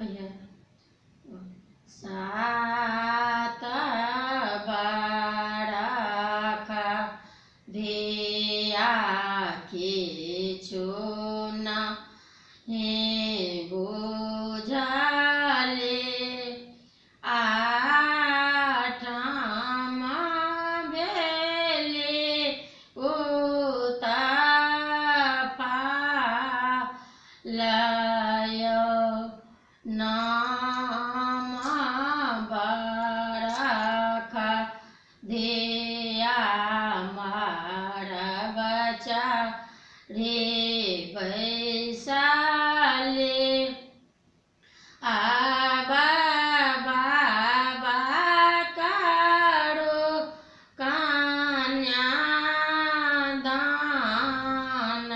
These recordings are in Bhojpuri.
कहिया सात बरखा धिया किछु नहि बुझले आठम भेले उतपालय नाम बरखा धिया मार बच्चा रे बैसाले आबा बाबा करो कन्यादान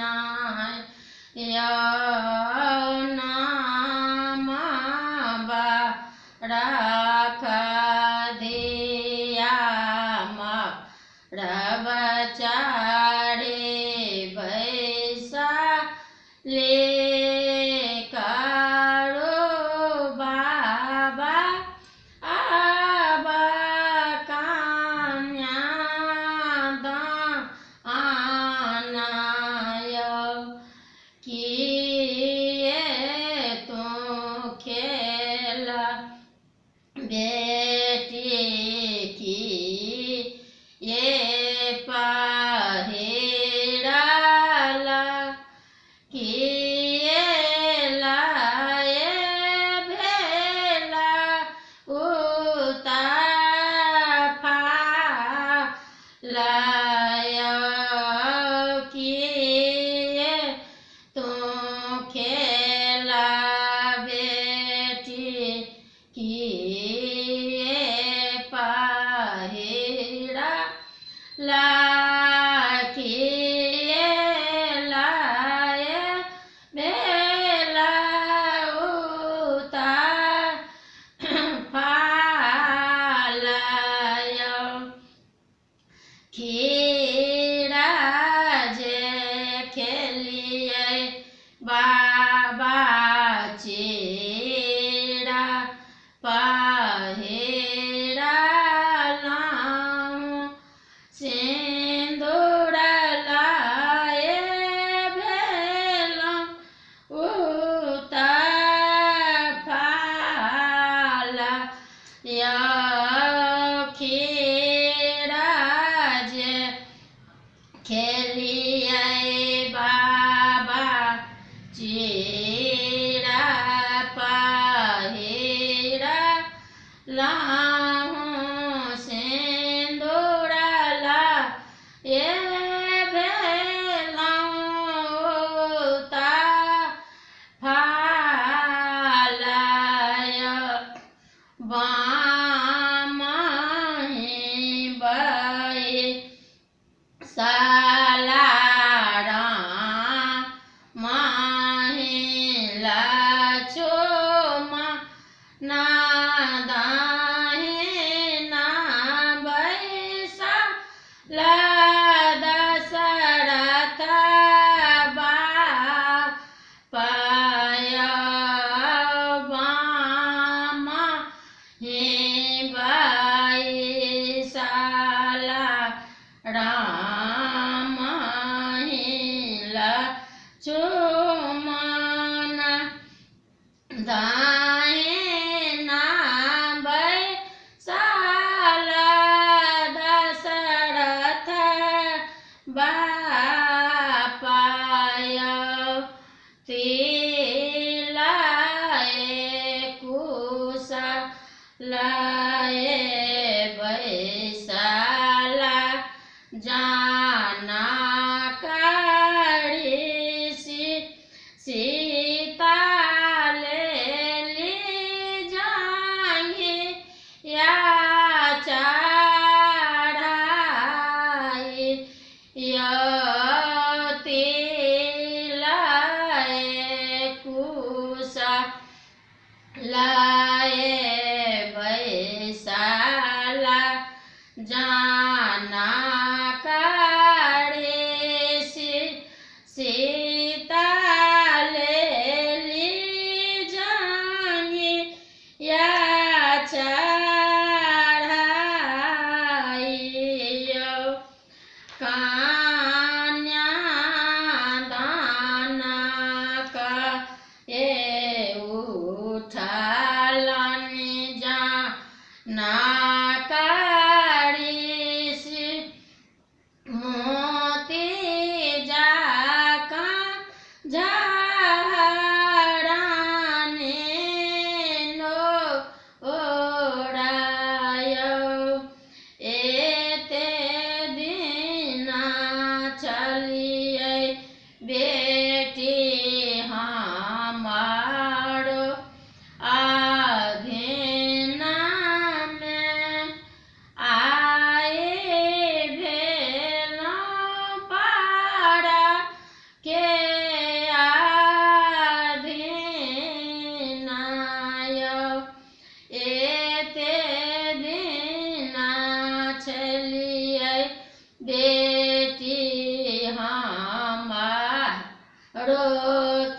नाम बरखा धिया मार बच्चा रे बैसाले करो बाबा आबा कन्यादान किए तू खेला बेटी की ये पहिराला किए लाए भेला उतपालय किए तू खेला बेटी किए पहिराला किए लाए भेला उतपालय खीरा जे खेलिए बाबा चीरा पहिरालहुँ सिन्दूर लाए भेलहुँ उतपालय खीरा जे खेलिए बाबा चीरा पहिरालहुँ सिन्दूर लाए भेलहुँ उतपालय बामहि बैसाला महिला चोमा नादाहिना बैसाला दशरथ बापय बामहि बैसाला राम महिला चुमन दाहिना बैसाला दशरथ बापय तिलाए कुशलाए बैसाला जाना करी सीता लेली जांगी या चढ़ाई तिलाए कुशलाए बैसाला जाना करे सीता लेली जांगी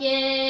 के